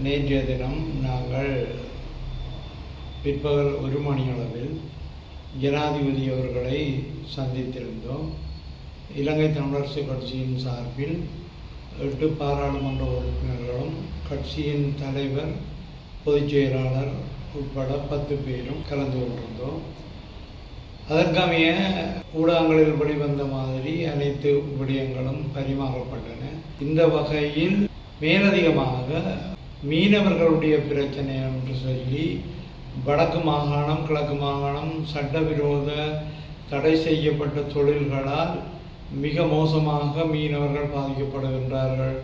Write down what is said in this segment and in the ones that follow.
நேற்றைய தினம் நாங்கள் பிற்பகல் 1 மணி அளவில் ஜனாதிபதி அவர்களை சந்தித்திருந்தோம். இலங்கை தமிழரசு கட்சியின் சார்பில் 8 பாராளுமன்ற உறுப்பினர்களும் கட்சியின் தலைவர், பொதுச் செயலாளர் உட்பட 10 பேரும் கலந்து கொண்டிருந்தோம். அதற்கமைய ஊடகங்களில் வெளிவந்த மாதிரி அனைத்து விடயங்களும் பரிமாறப்பட்டன. இந்த வகையில் மேலதிகமாக மீனவர்களுடைய பிரச்சனை என்று சொல்லி வடக்கு மாகாணம், கிழக்கு மாகாணம் சட்டவிரோத தடை செய்யப்பட்ட தொழில்களால் மிக மோசமாக மீனவர்கள் பாதிக்கப்படுகின்றார்கள்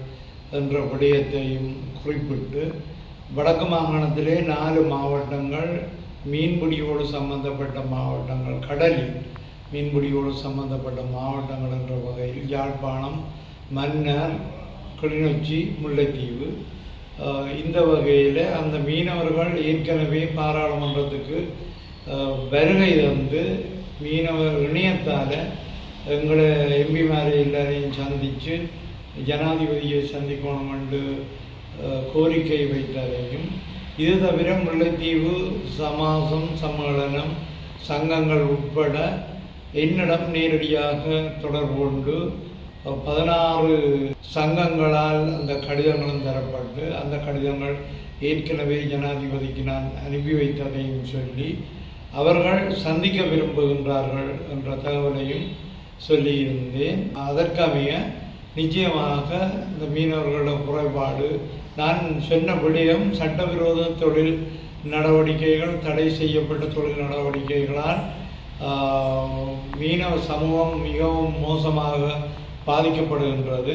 என்ற விடயத்தையும் குறிப்பிட்டு, வடக்கு மாகாணத்திலே 4 மாவட்டங்கள் மீன்பிடியோடு சம்பந்தப்பட்ட மாவட்டங்கள், கடலில் மீன்பிடியோடு சம்பந்தப்பட்ட மாவட்டங்கள் என்ற வகையில் யாழ்ப்பாணம், மன்னார், கிளிநொச்சி, முல்லைத்தீவு, இந்த வகையில் அந்த மீனவர்கள் ஏற்கனவே பாராளுமன்றத்துக்கு வருகை தந்து மீனவர் இணையத்தால் எங்களை எம்பிமாரை எல்லாரையும் சந்தித்து ஜனாதிபதியை சந்திக்கணும் என்று கோரிக்கை வைத்ததையும், இது தவிர முல்லைத்தீவு சமாசம், சம்மேளனம், சங்கங்கள் உட்பட என்னிடம் நேரடியாக தொடர்பு கொண்டு 16 சங்கங்களால் அந்த கடிதங்களும் தரப்பட்டு, அந்த கடிதங்கள் ஏற்கனவே ஜனாதிபதிக்கு நான் அனுப்பி வைத்ததையும் சொல்லி அவர்கள் சந்திக்க விரும்புகின்றார்கள் என்ற தகவலையும் சொல்லியிருந்தேன். அதற்கமைய நிச்சயமாக இந்த மீனவர்களோட குறைபாடு, நான் சொன்ன விடயம் சட்டவிரோத தொழில் நடவடிக்கைகள், தடை செய்யப்பட்ட தொழில் நடவடிக்கைகளால் மீனவ சமூகம் மிகவும் மோசமாக பாதிக்கப்படுகின்றது.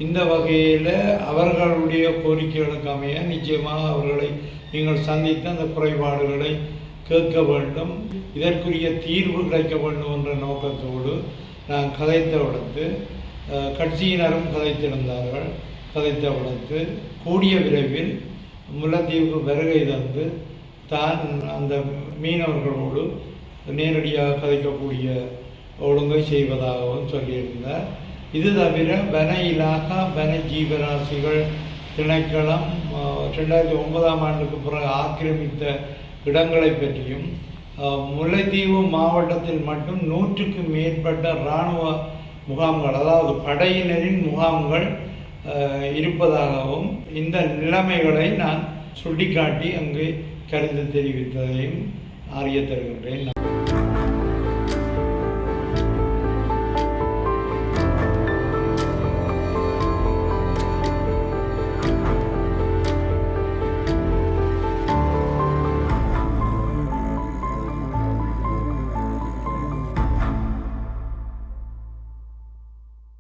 இந்த வகையில் அவர்களுடைய கோரிக்கைகளுக்கு அமைய நிச்சயமாக அவர்களை நீங்கள் சந்தித்து அந்த குறைபாடுகளை கேட்க வேண்டும், இதற்குரிய தீர்வு கிடைக்க வேண்டும் என்ற நோக்கத்தோடு நான் கதைத்தவிடத்து, கட்சியினரும் கதைத்திருந்தார்கள். கதைத்தவிடத்து கூடிய விரைவில் முல்லைத்தீவுக்கு வருகை தந்து தான் அந்த மீனவர்களோடு நேரடியாக கதைக்கக்கூடிய ஒழுங்கை செய்வதாகவும் சொல்லியிருந்தார். இது தவிர வன இலாகா, வன ஜீவராசிகள் திணைக்களம் 2009ஆம் ஆண்டுக்கு பிறகு ஆக்கிரமித்த இடங்களை பற்றியும், முல்லைத்தீவு மாவட்டத்தில் மட்டும் 100க்கு மேற்பட்ட இராணுவ முகாம்கள், அதாவது படையினரின் முகாம்கள் இருப்பதாகவும், இந்த நிலைமைகளை நான் சுட்டிக்காட்டி அங்கு கருத்து தெரிவித்ததையும் அறிய தருகின்றேன்.